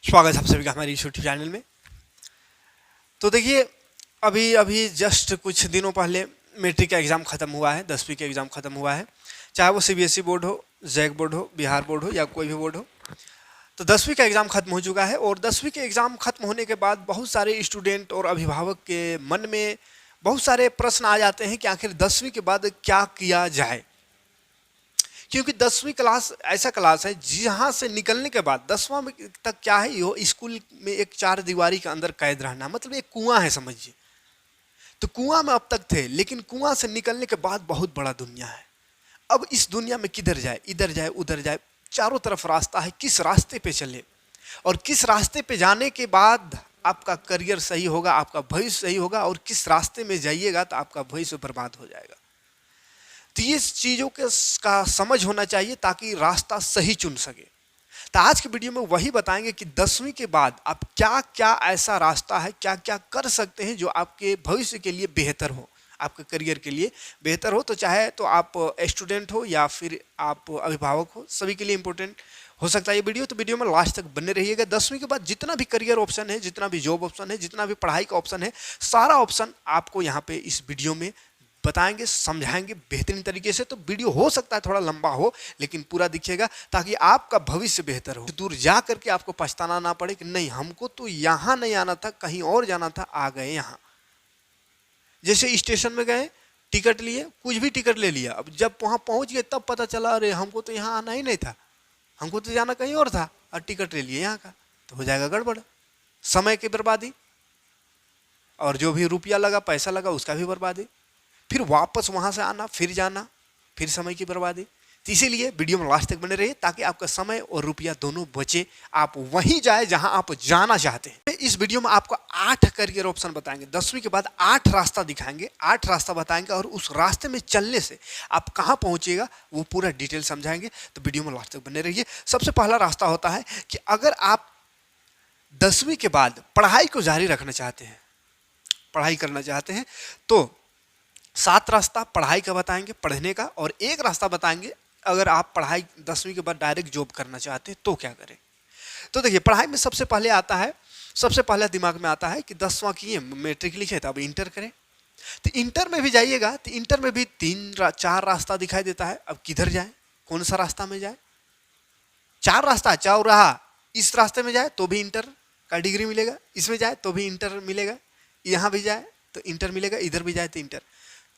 स्वागत है आप सभी का हमारे यूट्यूब चैनल में। तो देखिए, अभी अभी जस्ट कुछ दिनों पहले मैट्रिक का एग्ज़ाम ख़त्म हुआ है, 10वीं का एग्ज़ाम ख़त्म हुआ है। चाहे वो सीबीएसई बोर्ड हो, जैक बोर्ड हो, बिहार बोर्ड हो या कोई भी बोर्ड हो। तो 10वीं का एग्ज़ाम ख़त्म हो चुका है और 10वीं के एग्ज़ाम ख़त्म होने के बाद बहुत सारे स्टूडेंट और अभिभावक के मन में बहुत सारे प्रश्न आ जाते हैं कि आखिर 10वीं के बाद क्या किया जाए। क्योंकि 10वीं क्लास ऐसा क्लास है जहाँ से निकलने के बाद 10वां में तक क्या है, ये स्कूल में एक चार दीवारी के अंदर कैद रहना, मतलब एक कुआं है समझिए। तो कुआं में अब तक थे, लेकिन कुआं से निकलने के बाद बहुत बड़ा दुनिया है। अब इस दुनिया में किधर जाए, इधर जाए उधर जाए, चारों तरफ रास्ता है, किस रास्ते पे चले और किस रास्ते पे जाने के बाद आपका करियर सही होगा, आपका भविष्य सही होगा, और किस रास्ते में जाइएगा तो आपका भविष्य बर्बाद हो जाएगा। तो ये चीज़ों के का समझ होना चाहिए ताकि रास्ता सही चुन सके। तो आज के वीडियो में वही बताएंगे कि 10वीं के बाद आप क्या क्या ऐसा रास्ता है, क्या क्या कर सकते हैं जो आपके भविष्य के लिए बेहतर हो, आपके करियर के लिए बेहतर हो। तो चाहे तो आप स्टूडेंट हो या फिर आप अभिभावक हो, सभी के लिए इंपॉर्टेंट हो सकता है ये वीडियो। तो वीडियो में लास्ट तक बने रहिएगा। 10वीं के बाद जितना भी करियर ऑप्शन है, जितना भी जॉब ऑप्शन है, जितना भी पढ़ाई का ऑप्शन है, सारा ऑप्शन आपको यहाँ पे इस वीडियो में बताएंगे, समझाएंगे बेहतरीन तरीके से। तो वीडियो हो सकता है थोड़ा लंबा हो, लेकिन पूरा दिखेगा ताकि आपका भविष्य बेहतर हो, दूर जा करके आपको पछताना ना पड़े कि नहीं हमको तो यहाँ नहीं आना था, कहीं और जाना था, आ गए यहाँ। जैसे स्टेशन में गए, टिकट लिए, कुछ भी टिकट ले लिया, अब जब वहां पहुंच गए तब पता चला अरे हमको तो यहाँ आना ही नहीं था, हमको तो जाना कहीं और था, और टिकट ले लिए यहाँ का, तो हो जाएगा गड़बड़, समय की बर्बादी, और जो भी रुपया लगा, पैसा लगा, उसका भी बर्बादी, फिर वापस वहां से आना, फिर जाना, फिर समय की बर्बादी। तो इसीलिए वीडियो में लास्ट तक बने रहिए ताकि आपका समय और रुपया दोनों बचे, आप वहीं जाए जहां आप जाना चाहते हैं। इस वीडियो में आपको 8 करियर ऑप्शन बताएंगे, 10वीं के बाद 8 रास्ता दिखाएंगे, 8 रास्ता बताएंगे, और उस रास्ते में चलने से आप कहां पहुंचिएगा वो पूरा डिटेल समझाएंगे। तो वीडियो में लास्ट तक बने रहिए। सबसे पहला रास्ता होता है कि अगर आप 10वीं के बाद पढ़ाई को जारी रखना चाहते हैं, पढ़ाई करना चाहते हैं, तो 7 रास्ता पढ़ाई का बताएंगे, पढ़ने का, और एक रास्ता बताएंगे अगर आप पढ़ाई 10वीं के बाद डायरेक्ट जॉब करना चाहते हैं तो क्या करें। तो देखिए, पढ़ाई में सबसे पहले आता है, सबसे पहले दिमाग में आता है कि 10वां किए, मैट्रिक लिखे, तो अब इंटर करें। तो इंटर में भी जाइएगा तो इंटर में भी 3-4 रास्ता दिखाई देता है। अब किधर जाए, कौन सा रास्ता में जाए, 4 रास्ता चौराहा, इस रास्ते में जाए तो भी इंटर का डिग्री मिलेगा, इसमें जाए तो भी इंटर मिलेगा, यहाँ भी जाए तो इंटर मिलेगा, इधर भी जाए तो इंटर,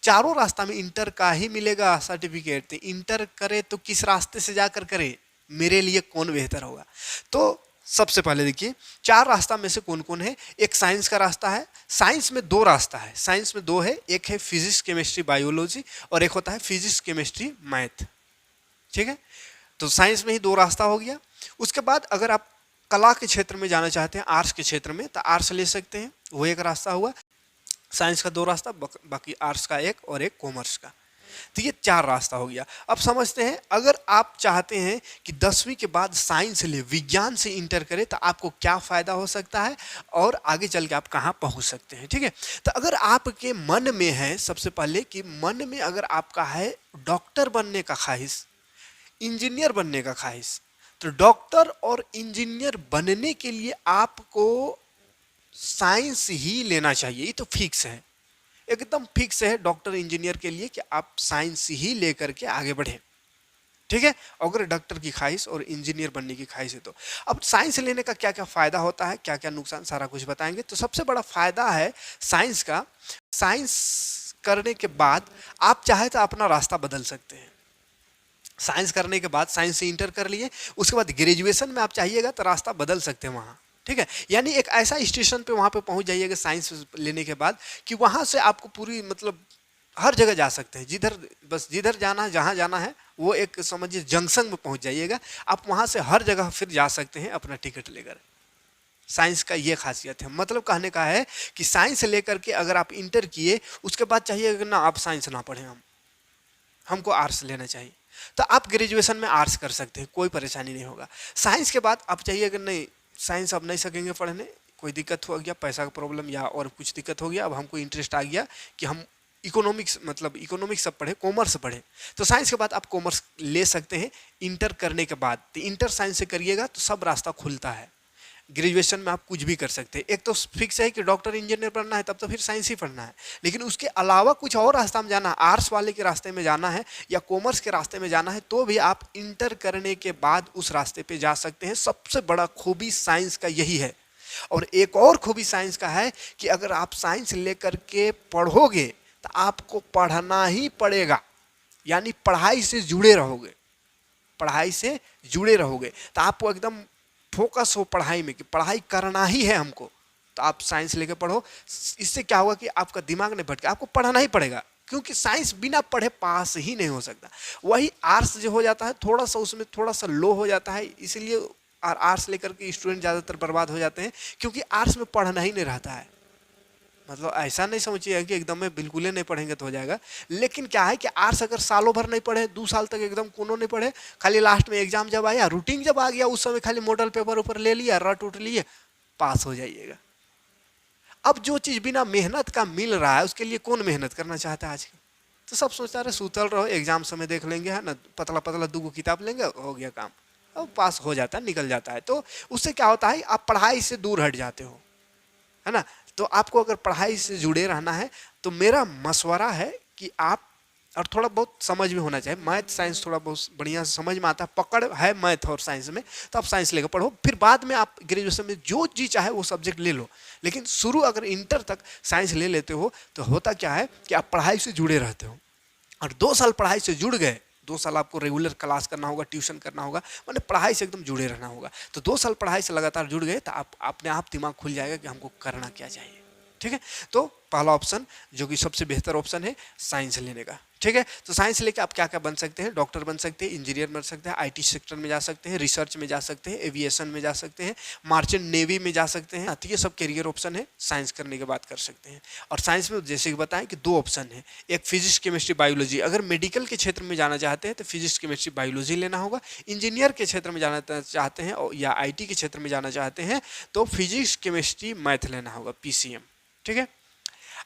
चारों रास्ता में इंटर का ही मिलेगा सर्टिफिकेट। तो इंटर करे तो किस रास्ते से जाकर करे, मेरे लिए कौन बेहतर होगा। तो सबसे पहले देखिए 4 रास्ता में से कौन कौन है। एक साइंस का रास्ता है, साइंस में 2 रास्ता है, साइंस में 2 है, एक है फिजिक्स केमिस्ट्री बायोलॉजी और एक होता है फिजिक्स केमिस्ट्री मैथ, ठीक है। तो साइंस में ही 2 रास्ता हो गया। उसके बाद अगर आप कला के क्षेत्र में जाना चाहते हैं, आर्ट्स के क्षेत्र में, तो आर्ट्स ले सकते हैं, वो एक रास्ता हुआ। साइंस का 2 रास्ता, बाकी आर्ट्स का एक और एक कॉमर्स का। तो ये 4 रास्ता हो गया। अब समझते हैं, अगर आप चाहते हैं कि 10वीं के बाद साइंस ले, विज्ञान से इंटर करें, तो आपको क्या फ़ायदा हो सकता है और आगे चल के आप कहाँ पहुँच सकते हैं, ठीक है। तो अगर आपके मन में है, सबसे पहले कि मन में अगर आपका है डॉक्टर बनने का ख्वाहिश, इंजीनियर बनने का ख्वाहिश, तो डॉक्टर और इंजीनियर बनने के लिए आपको साइंस ही लेना चाहिए। ये तो फिक्स है, एकदम फिक्स है डॉक्टर इंजीनियर के लिए कि आप साइंस ही लेकर के आगे बढ़े, ठीक है। अगर डॉक्टर की ख्वाहिश और इंजीनियर बनने की ख्वाहिश है तो अब साइंस लेने का क्या क्या फ़ायदा होता है, क्या क्या नुकसान, सारा कुछ बताएंगे। तो सबसे बड़ा फ़ायदा है साइंस का, साइंस करने के बाद आप चाहे तो अपना रास्ता बदल सकते हैं। साइंस करने के बाद, साइंस से इंटर कर लिए, उसके बाद ग्रेजुएशन में आप चाहिएगा तो रास्ता बदल सकते हैं वहाँ, ठीक है। यानी एक ऐसा स्टेशन पे वहाँ पे पहुँच जाइएगा साइंस लेने के बाद कि वहाँ से आपको पूरी मतलब हर जगह जा सकते हैं, जिधर बस जिधर जाना है, जहाँ जाना है, वो एक समझिए जंक्शन में पहुँच जाइएगा, आप वहाँ से हर जगह फिर जा सकते हैं अपना टिकट लेकर। साइंस का ये खासियत है, मतलब कहने का है कि साइंस लेकर के अगर आप इंटर किए, उसके बाद चाहिए ना आप साइंस ना पढ़ें, हमको आर्ट्स लेना चाहिए, तो आप ग्रेजुएशन में आर्ट्स कर सकते हैं, कोई परेशानी नहीं होगा। साइंस के बाद आप चाहिए अगर नहीं, साइंस अब नहीं सकेंगे पढ़ने, कोई दिक्कत हो गया, पैसा का प्रॉब्लम या और कुछ दिक्कत हो गया, अब हमको इंटरेस्ट आ गया कि हम इकोनॉमिक्स, मतलब इकोनॉमिक्स सब पढ़े, कॉमर्स पढ़े, तो साइंस के बाद आप कॉमर्स ले सकते हैं इंटर करने के बाद। तो इंटर साइंस से करिएगा तो सब रास्ता खुलता है। ग्रेजुएशन में आप कुछ भी कर सकते हैं। एक तो फिक्स है कि डॉक्टर इंजीनियर बनना है, तब तो फिर साइंस ही पढ़ना है, लेकिन उसके अलावा कुछ और रास्ता में जाना है, आर्ट्स वाले के रास्ते में जाना है या कॉमर्स के रास्ते में जाना है, तो भी आप इंटर करने के बाद उस रास्ते पे जा सकते हैं। सबसे बड़ा खूबी साइंस का यही है। और एक और खूबी साइंस का है कि अगर आप साइंस लेकर के पढ़ोगे तो आपको पढ़ना ही पड़ेगा, यानी पढ़ाई से जुड़े रहोगे, पढ़ाई से जुड़े रहोगे, तो आपको एकदम फोकस हो पढ़ाई में कि पढ़ाई करना ही है हमको, तो आप साइंस लेके पढ़ो। इससे क्या होगा कि आपका दिमाग नहीं भटके, आपको पढ़ना ही पड़ेगा, क्योंकि साइंस बिना पढ़े पास ही नहीं हो सकता। वही आर्ट्स जो हो जाता है थोड़ा सा उसमें थोड़ा सा लो हो जाता है, इसलिए आर्ट्स लेकर के स्टूडेंट ज़्यादातर बर्बाद हो जाते हैं, क्योंकि आर्ट्स में पढ़ना ही नहीं रहता है। मतलब ऐसा नहीं समझिए कि एकदम में बिल्कुल ही नहीं पढ़ेंगे तो हो जाएगा, लेकिन क्या है कि आर्ट्स अगर सालों भर नहीं पढ़े, 2 साल तक एकदम कोनो नहीं पढ़े, खाली लास्ट में एग्जाम जब आया, रूटीन जब आ गया, उस समय खाली मॉडल पेपर ऊपर ले लिया, रट उठ लिए, पास हो जाइएगा। अब जो चीज़ बिना मेहनत का मिल रहा है उसके लिए कौन मेहनत करना चाहता है आज के? तो सब सोचता रहे सूतल रहो, एग्जाम समय देख लेंगे, है ना, पतला पतला 2 किताब लेंगे, हो गया काम, अब पास हो जाता है, निकल जाता है। तो उससे क्या होता है, आप पढ़ाई से दूर हट जाते हो, है ना। तो आपको अगर पढ़ाई से जुड़े रहना है तो मेरा मशवरा है कि आप, और थोड़ा बहुत समझ में होना चाहिए, मैथ साइंस थोड़ा बहुत बढ़िया से समझ में आता है, पकड़ है मैथ और साइंस में, तो आप साइंस लेकर पढ़ो, फिर बाद में आप ग्रेजुएशन में जो जी चाहे वो सब्जेक्ट ले लो। लेकिन शुरू अगर इंटर तक साइंस ले लेते हो तो होता क्या है कि आप पढ़ाई से जुड़े रहते हो, और 2 साल पढ़ाई से जुड़ गए, 2 साल आपको रेगुलर क्लास करना होगा, ट्यूशन करना होगा, मैंने पढ़ाई से एकदम जुड़े रहना होगा। तो 2 साल पढ़ाई से लगातार जुड़ गए तो आप अपने आप दिमाग खुल जाएगा कि हमको करना क्या चाहिए। ठीक है, तो पहला ऑप्शन जो कि सबसे बेहतर ऑप्शन है साइंस लेने का। ठीक है, तो साइंस लेके आप क्या क्या बन सकते हैं, डॉक्टर बन सकते हैं, इंजीनियर बन सकते हैं, आईटी सेक्टर में जा सकते हैं, रिसर्च में जा सकते हैं, एविएशन में जा सकते हैं, मार्चेंट नेवी में जा सकते हैं। तो ये सब करियर ऑप्शन है, साइंस करने के बाद कर सकते हैं। और साइंस में जैसे कि बताएं कि 2 ऑप्शन है, एक फिजिक्स केमिस्ट्री बायोलॉजी। अगर मेडिकल के क्षेत्र में जाना चाहते हैं तो फिजिक्स केमिस्ट्री बायोलॉजी लेना होगा, इंजीनियर के क्षेत्र में जाना चाहते हैं या आईटी के क्षेत्र में जाना चाहते हैं तो फिजिक्स केमिस्ट्री मैथ लेना होगा, पीसीएम। ठीक है,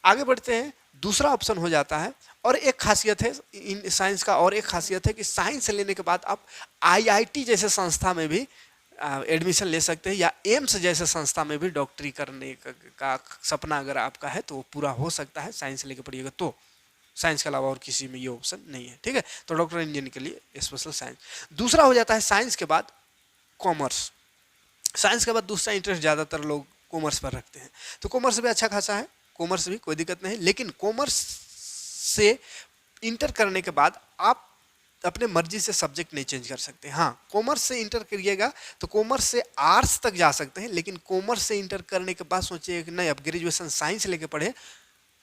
आगे बढ़ते हैं, दूसरा ऑप्शन हो जाता है, और एक खासियत है इन साइंस का, और एक खासियत है कि साइंस लेने के बाद आप आईआईटी जैसे संस्था में भी एडमिशन ले सकते हैं, या एम्स जैसे संस्था में भी डॉक्टरी करने का सपना अगर आपका है तो वो पूरा हो सकता है, साइंस लेके पढ़िएगा तो। साइंस के अलावा और किसी में ये ऑप्शन नहीं है। ठीक है, तो डॉक्टर इंजीनियर के लिए स्पेशल साइंस। दूसरा हो जाता है साइंस के बाद कॉमर्स। साइंस के बाद दूसरा इंटरेस्ट ज़्यादातर लोग कॉमर्स पर रखते हैं, तो कॉमर्स भी अच्छा खासा है, कॉमर्स भी कोई दिक्कत नहीं, लेकिन कॉमर्स से इंटर करने के बाद आप अपने मर्जी से सब्जेक्ट नहीं चेंज कर सकते। हाँ, कॉमर्स से इंटर करिएगा तो कॉमर्स से आर्ट्स तक जा सकते हैं, लेकिन कॉमर्स से इंटर करने के बाद सोचिए कि नहीं अब ग्रेजुएशन साइंस लेके पढ़े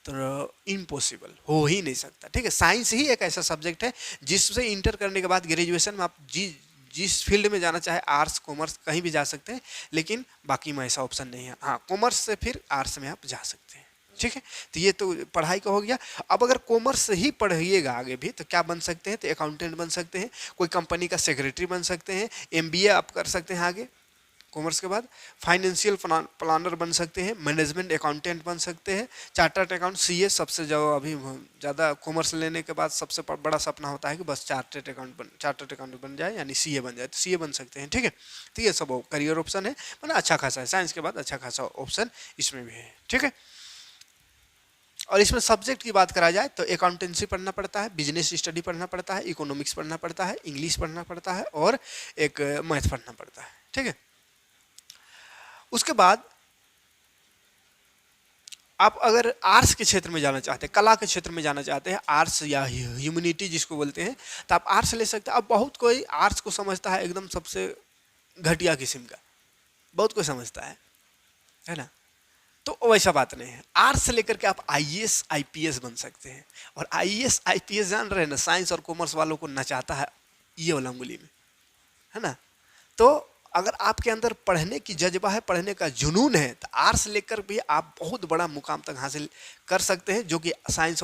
तो इम्पॉसिबल, हो ही नहीं सकता। ठीक है, साइंस ही एक ऐसा सब्जेक्ट है जिससे इंटर करने के बाद ग्रेजुएशन में आप जिस फील्ड में जाना चाहे, आर्ट्स कॉमर्स कहीं भी जा सकते हैं, लेकिन बाकी में ऐसा ऑप्शन नहीं है। हाँ, कॉमर्स से फिर आर्ट्स में आप जा सकते हैं। ठीक है, तो ये तो पढ़ाई का हो गया। अब अगर कॉमर्स से ही पढ़िएगा आगे भी तो क्या बन सकते हैं, तो अकाउंटेंट बन सकते हैं, कोई कंपनी का सेक्रेटरी बन सकते हैं, एमबीए आप कर सकते हैं आगे कॉमर्स के बाद, फाइनेंशियल प्लानर बन सकते हैं, मैनेजमेंट अकाउंटेंट बन सकते हैं, चार्टर्ड अकाउंट, सीए। सबसे जो अभी ज़्यादा कॉमर्स लेने के बाद सबसे बड़ा सपना होता है कि बस चार्टर्ड अकाउंटेंट बन जाए, यानी सीए बन जाए, तो सीए बन सकते हैं। ठीक है, तो ये सब करियर ऑप्शन है, मतलब अच्छा खासा है, साइंस के बाद अच्छा खासा ऑप्शन इसमें भी है। ठीक है, और इसमें सब्जेक्ट की बात करा जाए तो अकाउंटेंसी पढ़ना पड़ता है, बिजनेस स्टडी पढ़ना पड़ता है, इकोनॉमिक्स पढ़ना पड़ता है, इंग्लिश पढ़ना पड़ता है, और एक मैथ पढ़ना पड़ता है। ठीक है, उसके बाद आप अगर आर्ट्स के क्षेत्र में जाना चाहते हैं, कला के क्षेत्र में जाना चाहते हैं, आर्ट्स या ह्यूमैनिटी जिसको बोलते हैं, तो आप आर्ट्स ले सकते हैं। अब बहुत कोई आर्ट्स को समझता है एकदम सबसे घटिया किस्म का, बहुत कोई समझता है ना, तो वैसा बात नहीं है। आर्ट्स से लेकर के आप आईएएस आईपीएस बन सकते हैं, और आईएएस आईपीएस जान रहे हैं ना, साइंस और कॉमर्स वालों को नचाता है ये वाला उंगली में, है ना। तो अगर आपके अंदर पढ़ने की जज्बा है, पढ़ने का जुनून है, तो आर्ट्स लेकर भी आप बहुत बड़ा मुकाम तक हासिल कर सकते हैं, जो कि साइंस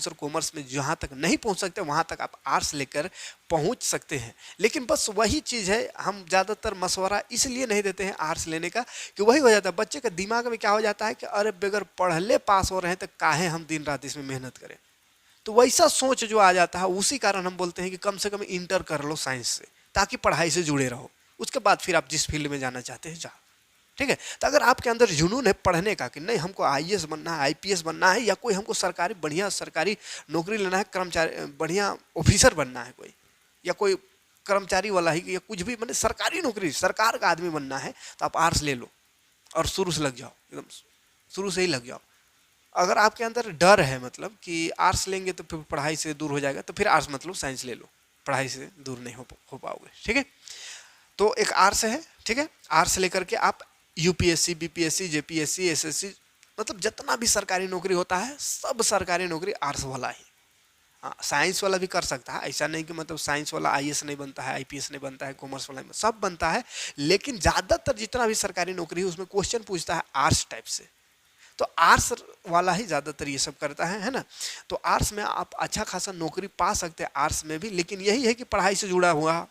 और कॉमर्स में जहाँ तक नहीं पहुँच सकते वहाँ तक आप आर्ट्स लेकर पहुँच सकते हैं। लेकिन बस वही चीज़ है, हम ज़्यादातर मशवरा इसलिए नहीं देते हैं आर्ट्स लेने का कि वही हो जाता है, बच्चे के दिमाग में क्या हो जाता है कि अरे बगैर पढ़ले पास हो रहे हैं तो काहे हम दिन रात इसमें मेहनत करें। तो वैसा सोच जो आ जाता है, उसी कारण हम बोलते हैं कि कम से कम इंटर कर लो साइंस से, ताकि पढ़ाई से जुड़े रहो, उसके बाद फिर आप जिस फील्ड में जाना चाहते हैं जाओ। ठीक है। तो अगर आपके अंदर जुनून है पढ़ने का कि नहीं हमको आईएएस बनना है, आईपीएस बनना है, या कोई हमको सरकारी बढ़िया सरकारी नौकरी लेना है, कर्मचारी बढ़िया ऑफिसर बनना है कोई, या कोई कर्मचारी वाला ही, या कुछ भी मतलब सरकारी नौकरी सरकार का आदमी बनना है, तो आप आर्ट्स ले लो और शुरू से लग जाओ, एकदम शुरू से ही लग जाओ। अगर आपके अंदर डर है मतलब कि आर्ट्स लेंगे तो फिर पढ़ाई से दूर हो जाएगा, तो फिर आर्ट्स मतलब साइंस ले लो, पढ़ाई से दूर नहीं हो पाओगे, ठीक है। तो एक आर्ट्स है, ठीक है। आर्ट्स लेकर के आप यूपीएससी, बीपीएससी, जेपीएससी, एसएससी, मतलब जितना भी सरकारी नौकरी होता है सब सरकारी नौकरी आर्ट्स वाला ही। हाँ, साइंस वाला भी कर सकता है, ऐसा नहीं कि मतलब साइंस वाला आईएएस नहीं बनता है, आईपीएस नहीं बनता है, कॉमर्स वाला सब बनता है, लेकिन ज़्यादातर जितना भी सरकारी नौकरी है उसमें क्वेश्चन पूछता है आर्ट्स टाइप से, तो आर्ट्स वाला ही ज़्यादातर ये सब करता है ना। तो आर्ट्स में आप अच्छा खासा नौकरी पा सकते हैं आर्ट्स में भी, लेकिन यही है कि पढ़ाई से जुड़ा हुआ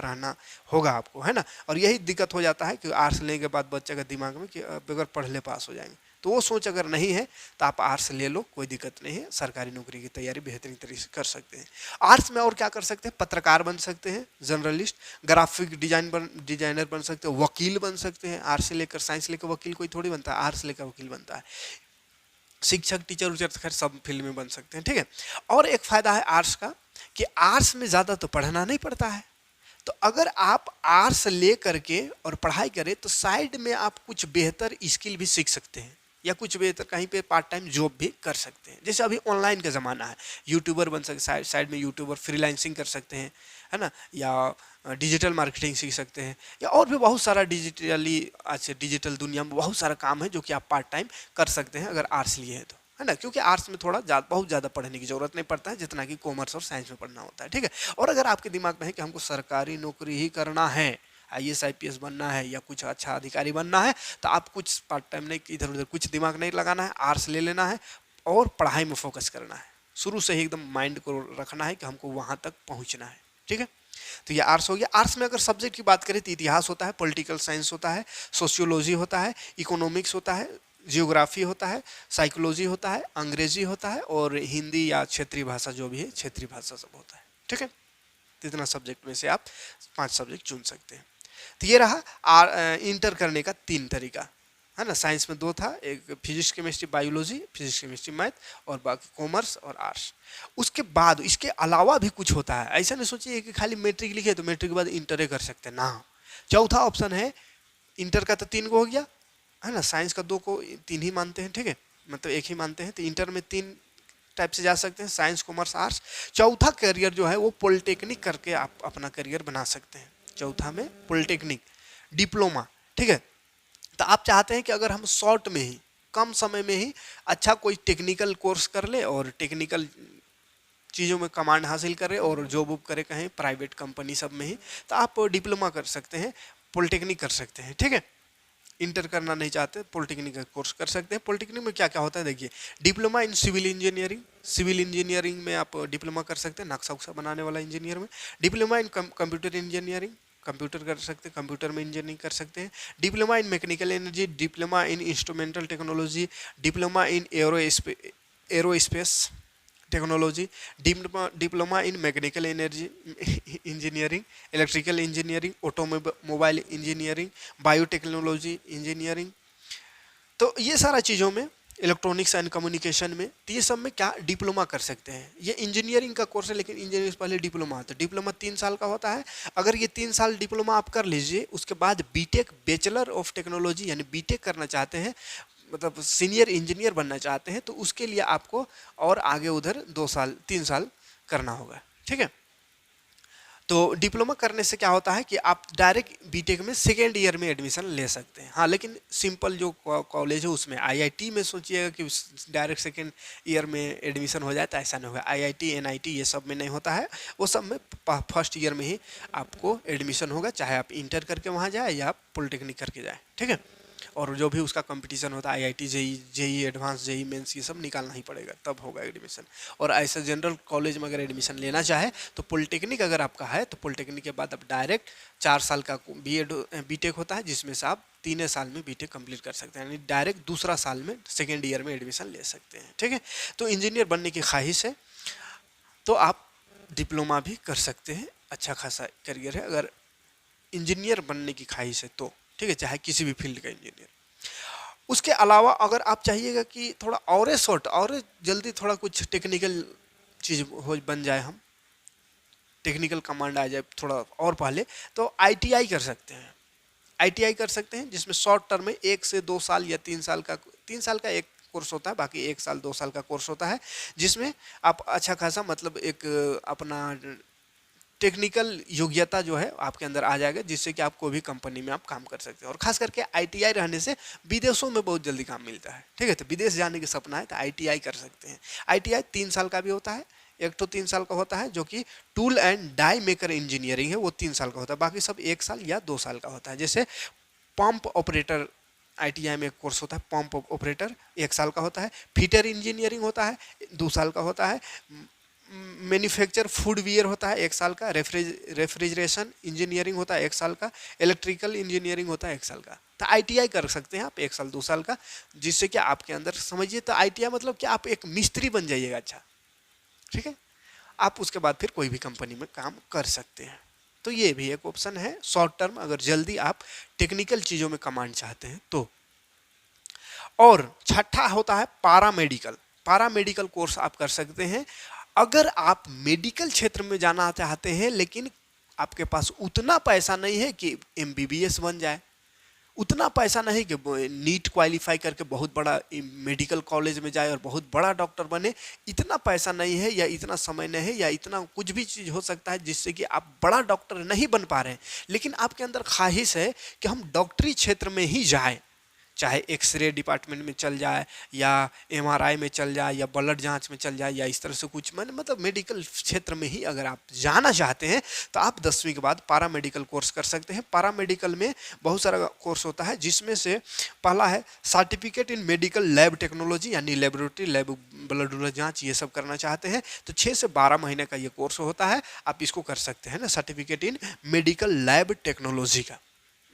रहना होगा आपको, है ना। और यही दिक्कत हो जाता है कि आर्ट्स लेने के बाद बच्चे का दिमाग में कि बगैर पढ़ले पास हो जाएंगे, तो वो सोच अगर नहीं है तो आप आर्ट्स ले लो, कोई दिक्कत नहीं है, सरकारी नौकरी की तैयारी बेहतरीन तरीके से कर सकते हैं। आर्ट्स में और क्या कर सकते हैं, पत्रकार बन सकते हैं, जर्नलिस्ट, ग्राफिक डिजाइनर बन सकते हैं, वकील बन सकते हैं। आर्ट्स से लेकर साइंस लेकर वकील कोई थोड़ी बनता है, आर्ट्स लेकर वकील बनता है। शिक्षक, टीचर उचर खैर सब फील्ड में बन सकते हैं, ठीक है। और एक फायदा है आर्ट्स का कि आर्ट्स में ज़्यादा तो पढ़ना नहीं पड़ता है, तो अगर आप आर्ट्स ले करके और पढ़ाई करें तो साइड में आप कुछ बेहतर स्किल भी सीख सकते हैं, या कुछ बेहतर कहीं पे पार्ट टाइम जॉब भी कर सकते हैं। जैसे अभी ऑनलाइन का ज़माना है, यूट्यूबर बन सकते, साइड में यूट्यूबर फ्रीलांसिंग कर सकते हैं, है ना, या डिजिटल मार्केटिंग सीख सकते हैं, या और भी बहुत सारा डिजिटली, आज डिजिटल दुनिया में बहुत सारा काम है जो कि आप पार्ट टाइम कर सकते हैं अगर आर्ट्स लिए है तो, है ना। क्योंकि आर्ट्स में थोड़ा बहुत ज़्यादा पढ़ने की जरूरत नहीं पड़ता है जितना कि कॉमर्स और साइंस में पढ़ना होता है, ठीक है। और अगर आपके दिमाग में है कि हमको सरकारी नौकरी ही करना है, आईएएस आईपीएस बनना है या कुछ अच्छा अधिकारी बनना है, तो आप कुछ पार्ट टाइम नहीं, इधर उधर कुछ दिमाग नहीं लगाना है, आर्ट्स ले लेना है और पढ़ाई में फोकस करना है। शुरू से ही एकदम माइंड को रखना है कि हमको वहाँ तक पहुँचना है, ठीक है। तो ये आर्ट्स हो गया। आर्ट्स में अगर सब्जेक्ट की बात करें तो इतिहास होता है, पॉलिटिकल साइंस होता है, सोशियोलॉजी होता है, इकोनॉमिक्स होता है, जियोग्राफी होता है, साइकोलॉजी होता है, अंग्रेजी होता है, और हिंदी या क्षेत्रीय भाषा जो भी है क्षेत्रीय भाषा सब होता है, ठीक है। तो इतना सब्जेक्ट में से आप 5 सब्जेक्ट चुन सकते हैं। तो ये रहा इंटर करने का 3 तरीका, है ना। साइंस में 2 था, एक physics chemistry biology, physics chemistry math, और बाकी कॉमर्स और आर्ट्स। उसके बाद इसके अलावा भी कुछ होता है, ऐसा नहीं सोचिए कि खाली मैट्रिक लिखे तो मैट्रिक के बाद इंटर कर सकते हैं ना। चौथा ऑप्शन है, इंटर का तो 3 गो हो गया, है ना, साइंस का 2 को 3 ही मानते हैं, ठीक है, मतलब 1 ही मानते हैं, तो इंटर में 3 टाइप से जा सकते हैं, साइंस, कॉमर्स, आर्ट्स। चौथा करियर जो है वो पॉलिटेक्निक करके आप अपना करियर बना सकते हैं। चौथा में पॉलिटेक्निक, डिप्लोमा, ठीक है। तो आप चाहते हैं कि अगर हम शॉर्ट में ही, कम समय में ही अच्छा कोई टेक्निकल कोर्स कर ले और टेक्निकल चीज़ों में कमांड हासिल करें और जॉब वॉब करें कहीं प्राइवेट कंपनी सब में ही, तो आप डिप्लोमा कर सकते हैं, पॉलिटेक्निक कर सकते हैं, ठीक है। इंटर करना नहीं चाहते, पॉलिटेक्निक का कोर्स कर सकते हैं। पॉलिटेक्निक में क्या क्या होता है देखिए, diploma in civil engineering, civil engineering में आप डिप्लोमा कर सकते हैं, नक्शा उक्सा बनाने वाला इंजीनियर में। Diploma in computer engineering, computer कर सकते हैं, कंप्यूटर में इंजीनियरिंग कर सकते हैं। Diploma in mechanical energy, diploma in instrumental technology, diploma in aerospace technology, diploma in mechanical energy engineering, electrical engineering, automobile engineering, biotechnology engineering. तो ये सारा चीज़ों में, इलेक्ट्रॉनिक्स एंड कम्युनिकेशन में, तो ये सब में क्या डिप्लोमा कर सकते हैं। ये इंजीनियरिंग का कोर्स है, लेकिन इंजीनियरिंग से पहले डिप्लोमा आता है। डिप्लोमा 3 साल का होता है। अगर ये 3 साल डिप्लोमा आप कर लीजिए, उसके बाद बीटेक, बैचलर ऑफ टेक्नोलॉजी यानी बीटेक करना चाहते हैं, मतलब सीनियर इंजीनियर बनना चाहते हैं, तो उसके लिए आपको और आगे उधर 2 साल 3 साल करना होगा, ठीक है। तो डिप्लोमा करने से क्या होता है कि आप डायरेक्ट बीटेक में सेकेंड ईयर में एडमिशन ले सकते हैं। हाँ, लेकिन सिंपल जो कॉलेज है उसमें, आईआईटी में सोचिएगा कि डायरेक्ट सेकेंड ईयर में एडमिशन हो जाए तो ऐसा नहीं होगा। आईआईटी, एनआईटी ये सब में नहीं होता है, वो सब में फर्स्ट ईयर में ही आपको एडमिशन होगा, चाहे आप इंटर करके वहाँ जाए या आप पॉलिटेक्निक करके जाए, ठीक है। और जो भी उसका कंपटीशन होता है, IIT, JEE advance, JEE mains, ये सब निकालना ही पड़ेगा, तब होगा एडमिशन। और ऐसे जनरल कॉलेज में अगर एडमिशन लेना चाहे तो पॉलिटेक्निक अगर आपका है तो पॉलिटेक्निक के बाद आप डायरेक्ट 4 साल का बीटेक होता है, जिसमें से आप 3 साल में बीटेक कंप्लीट कर सकते हैं, यानी डायरेक्ट दूसरा साल में सेकेंड ईयर में एडमिशन ले सकते हैं, ठीक है। तो इंजीनियर बनने की ख्वाहिश है तो आप डिप्लोमा भी कर सकते हैं, अच्छा खासा करियर है। अगर इंजीनियर बनने की ख्वाहिश है तो ठीक है, चाहे किसी भी फील्ड का इंजीनियर। उसके अलावा अगर आप चाहिएगा कि थोड़ा और शॉर्ट और जल्दी थोड़ा कुछ टेक्निकल चीज़ हो बन जाए, हम टेक्निकल कमांड आ जाए थोड़ा और पहले, तो आईटीआई कर सकते हैं। आईटीआई कर सकते हैं जिसमें शॉर्ट टर्म में 1 से 2 साल या 3 साल का, 3 साल का एक कोर्स होता है, बाकी 1 साल 2 साल का कोर्स होता है, जिसमें आप अच्छा खासा मतलब एक अपना टेक्निकल योग्यता जो है आपके अंदर आ जाएगा, जिससे कि आप कोई भी कंपनी में आप काम कर सकते हैं। और खास करके आईटीआई रहने से विदेशों में बहुत जल्दी काम मिलता है। ठीक है, तो विदेश जाने का सपना है तो आईटीआई कर सकते हैं। आईटीआई 3 साल का भी होता है, एक तो 3 साल का होता है जो कि tool and die maker engineering है, वो 3 साल का होता है, बाकी सब 1 साल या 2 साल का होता है। जैसे पंप ऑपरेटर आईटीआई में एक कोर्स होता है, पंप ऑपरेटर 1 साल का होता है। फिटर इंजीनियरिंग होता है 2 साल का होता है। मैन्युफैक्चर फूड वियर होता है 1 साल का। रेफ्रिजरेशन इंजीनियरिंग होता है 1 साल का। इलेक्ट्रिकल इंजीनियरिंग होता है 1 साल का। तो आईटीआई कर सकते हैं आप 1 साल 2 साल का, जिससे कि आपके अंदर समझिए तो आईटीआई मतलब कि आप एक मिस्त्री बन जाइएगा। अच्छा, ठीक है, आप उसके बाद फिर कोई भी कंपनी में काम कर सकते हैं। तो ये भी एक ऑप्शन है शॉर्ट टर्म, अगर जल्दी आप टेक्निकल चीज़ों में कमांड चाहते हैं तो। और छठा होता है पारामेडिकल। पारामेडिकल कोर्स आप कर सकते हैं अगर आप मेडिकल क्षेत्र में जाना चाहते हैं, लेकिन आपके पास उतना पैसा नहीं है कि एमबीबीएस बन जाए, उतना पैसा नहीं कि नीट क्वालिफाई करके बहुत बड़ा मेडिकल कॉलेज में जाए और बहुत बड़ा डॉक्टर बने, इतना पैसा नहीं है या इतना समय नहीं है या इतना कुछ भी चीज़ हो सकता है जिससे कि आप बड़ा डॉक्टर नहीं बन पा रहे हैं, लेकिन आपके अंदर ख्वाहिश है कि हम डॉक्टरी क्षेत्र में ही जाएं, चाहे एक्सरे डिपार्टमेंट में चल जाए या एमआरआई में चल जाए या ब्लड जांच में चल जाए या इस तरह से कुछ, मैंने मतलब मेडिकल क्षेत्र में ही अगर आप जाना चाहते हैं तो आप 10वीं के बाद पारामेडिकल कोर्स कर सकते हैं। पारामेडिकल में बहुत सारा कोर्स होता है, जिसमें से पहला है certificate in medical lab technology, यानी लेबोरेटरी लैब ब्लड जाँच ये सब करना चाहते हैं तो 6 से 12 महीने का ये कोर्स होता है, आप इसको कर सकते हैं ना, certificate in medical lab technology का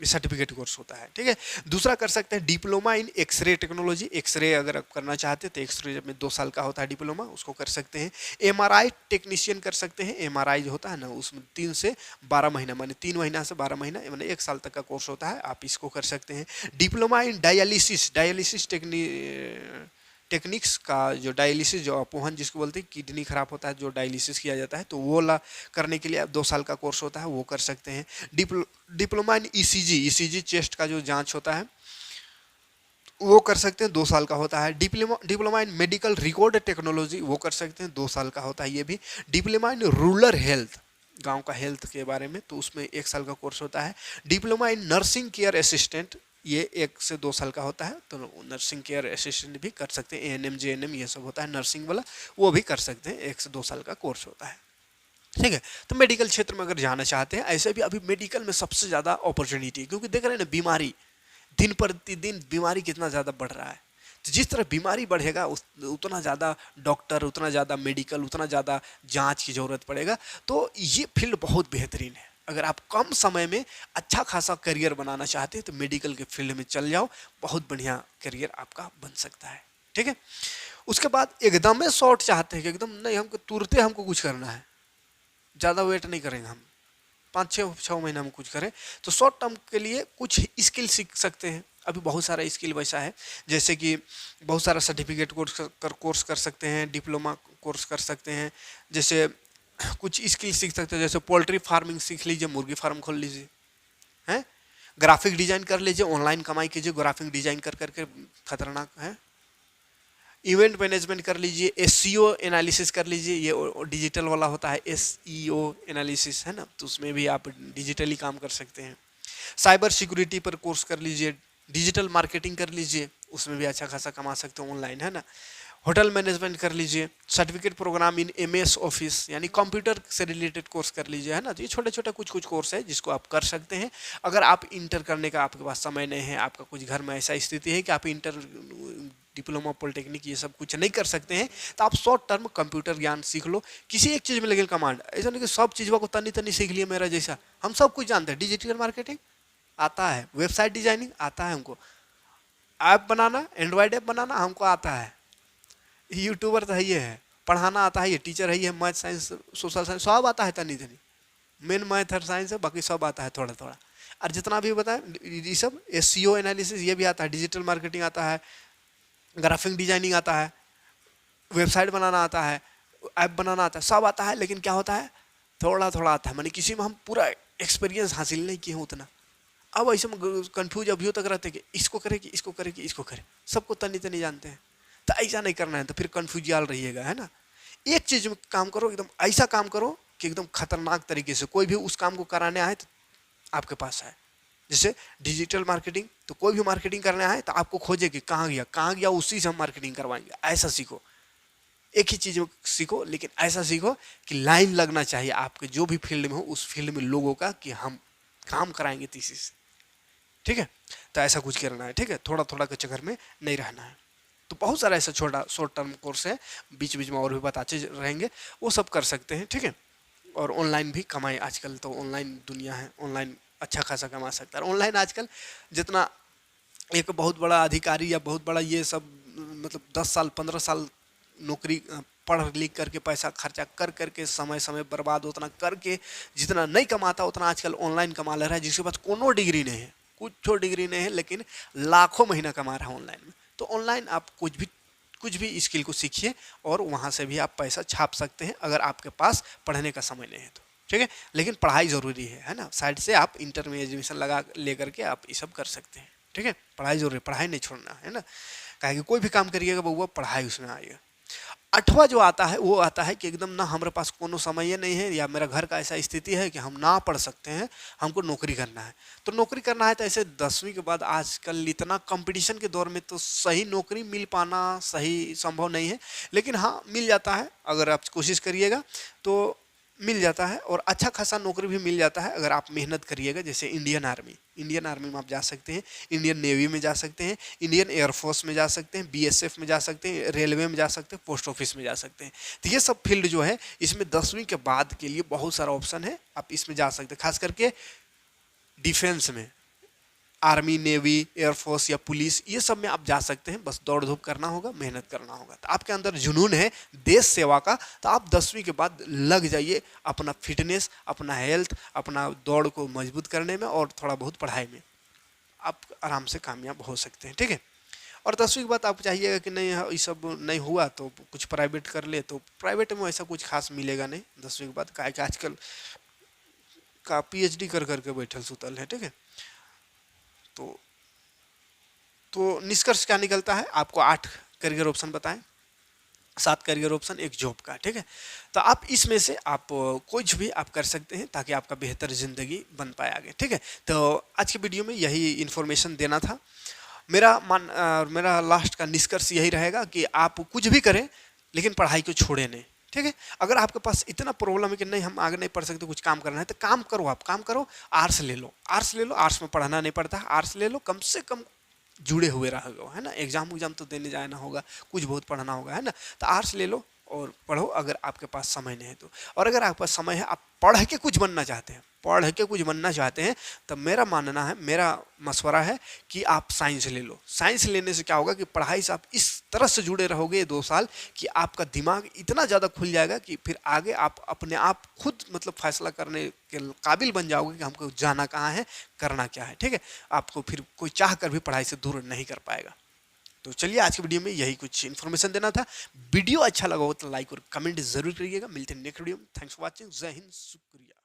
सर्टिफिकेट कोर्स होता है। ठीक है, दूसरा कर सकते हैं diploma in X-ray technology. X-ray अगर आप करना चाहते हैं तो एक्सरे में 2 साल का होता है डिप्लोमा, उसको कर सकते हैं। एमआरआई टेक्नीशियन कर सकते हैं, एमआरआई जो होता है ना उसमें 3 से 12 महीना, माने 3 महीना से 12 महीना माने 1 साल तक का कोर्स होता है, आप इसको कर सकते हैं। डिप्लोमा इन डायलिसिस, डायलिसिस टेक्निक्स का जो डायलिसिस, जो अपोहन जिसको बोलते हैं, किडनी खराब होता है जो डायलिसिस किया जाता है, तो वो करने के लिए 2 साल का कोर्स होता है, वो कर सकते हैं। डिप्लोमा इन ईसीजी, ईसीजी चेस्ट का जो जांच होता है वो कर सकते हैं, 2 साल का होता है। Diploma in medical record technology वो कर सकते हैं, 2 साल का होता है ये भी। डिप्लोमा इन रूरल हेल्थ, गांव का हेल्थ के बारे में, तो उसमें 1 साल का कोर्स होता है। Diploma in nursing care assistant, ये 1 से 2 साल का होता है, तो नर्सिंग केयर असिस्टेंट भी कर सकते हैं। एएनएम जेएनएम ये सब होता है नर्सिंग वाला, वो भी कर सकते हैं, 1 से 2 साल का कोर्स होता है। ठीक है, तो मेडिकल क्षेत्र में अगर जाना चाहते हैं, ऐसे भी अभी मेडिकल में सबसे ज़्यादा अपॉर्चुनिटी, क्योंकि देख रहे हैं ना बीमारी दिन प्रतिदिन बीमारी कितना ज़्यादा बढ़ रहा है, तो जिस तरह बीमारी बढ़ेगा उतना ज़्यादा डॉक्टर, उतना ज़्यादा मेडिकल, उतना ज़्यादा जांच की ज़रूरत पड़ेगा। तो ये फील्ड बहुत बेहतरीन है, अगर आप कम समय में अच्छा खासा करियर बनाना चाहते हैं तो मेडिकल के फील्ड में चल जाओ, बहुत बढ़िया करियर आपका बन सकता है। ठीक है, उसके बाद एकदम में शॉर्ट चाहते हैं कि एकदम नहीं, हमको तुरंत हमको कुछ करना है, ज़्यादा वेट नहीं करेंगे हम, 5-6 महीना में कुछ करें, तो शॉर्ट टर्म के लिए कुछ स्किल सीख सकते हैं। अभी बहुत सारा स्किल वैसा है, जैसे कि बहुत सारा सर्टिफिकेट कोर्स कर सकते हैं, डिप्लोमा कोर्स कर सकते हैं, जैसे कुछ स्किल सीख सकते हैं, जैसे पोल्ट्री फार्मिंग सीख लीजिए, मुर्गी फार्म खोल लीजिए, हैं, ग्राफिक डिजाइन कर लीजिए, ऑनलाइन कमाई कीजिए, ग्राफिक डिजाइन कर करके खतरनाक है। इवेंट मैनेजमेंट कर लीजिए, एसईओ एनालिसिस कर लीजिए, ये डिजिटल वाला होता है, एसईओ एनालिसिस है ना, तो उसमें भी आप डिजिटली काम कर सकते हैं। साइबर सिक्योरिटी पर कोर्स कर लीजिए, डिजिटल मार्केटिंग कर लीजिए, उसमें भी अच्छा खासा कमा सकते हो ऑनलाइन, है ना। होटल मैनेजमेंट कर लीजिए, certificate program in MS Office, यानी कंप्यूटर से रिलेटेड कोर्स कर लीजिए, है ना। तो ये छोटे छोटे कुछ कुछ कोर्स है जिसको आप कर सकते हैं। अगर आप इंटर करने का आपके पास समय नहीं है, आपका कुछ घर में ऐसा स्थिति है कि आप इंटर, डिप्लोमा, पॉलिटेक्निक ये सब कुछ नहीं कर सकते हैं, तो आप शॉर्ट टर्म कंप्यूटर ज्ञान सीख लो, किसी एक चीज़ में लगे कमांड, ऐसा नहीं कि सब चीज़ों को तनी तनी सीख लिया मेरा जैसा। हम सब कुछ जानते हैं, डिजिटल मार्केटिंग आता है, वेबसाइट डिजाइनिंग आता है हमको, ऐप बनाना, एंड्रॉयड ऐप बनाना हमको आता है, यूट्यूबर तो ये है, पढ़ाना आता है, ये टीचर है, ये मैथ साइंस सोशल साइंस सब आता है तनी तनी, मेन मैथ और साइंस है, बाकी सब आता है थोड़ा थोड़ा। और जितना भी बताएं ये सब एसईओ एनालिसिस ये भी आता है, डिजिटल मार्केटिंग आता है, ग्राफिक डिजाइनिंग आता है, वेबसाइट बनाना आता है, ऐप बनाना आता है, सब आता है। लेकिन क्या होता है, थोड़ा थोड़ा आता है, मानी किसी में हम पूरा एक्सपीरियंस हासिल नहीं किए हैं उतना। अब ऐसे में कंफ्यूज अभी तक रहते कि इसको करे कि इसको करे कि इसको करे, सबको तनी तनी जानते हैं। तो ऐसा नहीं करना है, तो फिर कंफ्यूजियाल रहिएगा, है ना। एक चीज में काम करो, एकदम ऐसा काम करो कि एकदम खतरनाक तरीके से कोई भी उस काम को कराने आए तो आपके पास है। जैसे डिजिटल मार्केटिंग, तो कोई भी मार्केटिंग करने आए तो आपको खोजे कि कहाँ गया, उसी से हम मार्केटिंग करवाएंगे। ऐसा सीखो, एक ही चीज सीखो, लेकिन ऐसा सीखो कि लाइन लगना चाहिए आपके जो भी फील्ड में हो, उस फील्ड में लोगों का कि हम काम कराएंगे तीसरी से, ठीक है। तो ऐसा कुछ करना है, ठीक है, थोड़ा थोड़ा के चक्कर में नहीं रहना है। तो बहुत सारा ऐसा छोटा शॉर्ट टर्म कोर्स है, बीच बीच में और भी बताते रहेंगे, वो सब कर सकते हैं, ठीक है। और ऑनलाइन भी कमाई, आजकल तो ऑनलाइन दुनिया है, ऑनलाइन अच्छा खासा कमा सकता है। ऑनलाइन आजकल जितना एक बहुत बड़ा अधिकारी या बहुत बड़ा ये सब मतलब 10 साल 15 साल नौकरी पढ़ लिख करके पैसा खर्चा कर करके समय समय बर्बाद उतना करके जितना नहीं कमाता उतना आजकल ऑनलाइन कमा ले रहा है, जिसके पास कोनो डिग्री नहीं है, कुछ डिग्री नहीं है, लेकिन लाखों महीना कमा रहा है ऑनलाइन में। तो ऑनलाइन आप कुछ भी स्किल को सीखिए और वहाँ से भी आप पैसा छाप सकते हैं, अगर आपके पास पढ़ने का समय नहीं है तो, ठीक है। लेकिन पढ़ाई ज़रूरी है ना। साइड से आप इंटर में एडमिशन लगा ले करके आप ये सब कर सकते हैं, ठीक है। पढ़ाई जरूरी है, पढ़ाई नहीं छोड़ना है ना। कहे कि कोई भी काम करिएगा बउआ, पढ़ाई उसमें आएगा। 8वां जो आता है वो आता है कि एकदम ना हमारे पास कोनो समय नहीं है, या मेरा घर का ऐसा स्थिति है कि हम ना पढ़ सकते हैं, हमको नौकरी करना है। तो नौकरी करना है तो ऐसे 10वीं के बाद आजकल इतना कंपटीशन के दौर में तो सही नौकरी मिल पाना सही संभव नहीं है, लेकिन हाँ मिल जाता है, अगर आप कोशिश करिएगा तो मिल जाता है। और अच्छा खासा नौकरी भी मिल जाता है अगर आप मेहनत करिएगा। जैसे इंडियन आर्मी में आप जा सकते हैं, इंडियन नेवी में जा सकते हैं, इंडियन एयरफोर्स में जा सकते हैं, बीएसएफ में जा सकते हैं, रेलवे में जा सकते हैं, पोस्ट ऑफिस में जा सकते हैं। तो ये सब फील्ड जो है इसमें 10वीं के बाद के लिए बहुत सारा ऑप्शन है, आप इसमें जा सकते हैं। खास करके डिफेंस में, आर्मी, नेवी, एयरफोर्स या पुलिस, ये सब में आप जा सकते हैं। बस दौड़ धूप करना होगा, मेहनत करना होगा। तो आपके अंदर जुनून है देश सेवा का, तो आप 10वीं के बाद लग जाइए अपना फिटनेस, अपना हेल्थ, अपना दौड़ को मजबूत करने में, और थोड़ा बहुत पढ़ाई में आप आराम से कामयाब हो सकते हैं, ठीक है। और 10वीं के बाद आप चाहिएगा कि नहीं ये सब नहीं हुआ तो कुछ प्राइवेट कर ले, तो प्राइवेट में ऐसा कुछ खास मिलेगा नहीं 10वीं के बाद। का आजकल का पीएचडी कर करके बैठल सुतल है, ठीक है। तो निष्कर्ष क्या निकलता है, आपको 8 करियर ऑप्शन बताएं, 7 करियर ऑप्शन, एक जॉब का, ठीक है। तो आप इसमें से आप कुछ भी आप कर सकते हैं ताकि आपका बेहतर जिंदगी बन पाए आगे, ठीक है। तो आज की वीडियो में यही इन्फॉर्मेशन देना था। मेरा लास्ट का निष्कर्ष यही रहेगा कि आप कुछ भी करें लेकिन पढ़ाई को छोड़े नहीं, ठीक है। अगर आपके पास इतना प्रॉब्लम है कि नहीं हम आगे नहीं पढ़ सकते, कुछ काम करना है, तो काम करो, आप काम करो, आर्ट्स ले लो, आर्ट्स में पढ़ना नहीं पड़ता, आर्ट्स ले लो, कम से कम जुड़े हुए रहोगे, है ना। एग्जाम तो देने जाना होगा, कुछ बहुत पढ़ना होगा, है ना। तो आर्ट्स ले लो और पढ़ो अगर आपके पास समय नहीं है तो। और अगर आपके पास समय है, आप पढ़ के कुछ बनना चाहते हैं, तो मेरा मानना है, मेरा मशवरा है कि आप साइंस ले लो। साइंस लेने से क्या होगा कि पढ़ाई से आप इस तरह से जुड़े रहोगे 2 साल कि आपका दिमाग इतना ज़्यादा खुल जाएगा कि फिर आगे आप अपने आप खुद मतलब फैसला करने के काबिल बन जाओगे कि हमको जाना कहाँ है, करना क्या है, ठीक है। आपको फिर कोई चाह कर भी पढ़ाई से दूर नहीं कर पाएगा। तो चलिए आज की वीडियो में यही कुछ इन्फॉर्मेशन देना था। वीडियो अच्छा लगा हो तो लाइक और कमेंट जरूर करिएगा। मिलते हैं नेक्स्ट वीडियो में। Thanks for watching. जय हिंद, शुक्रिया।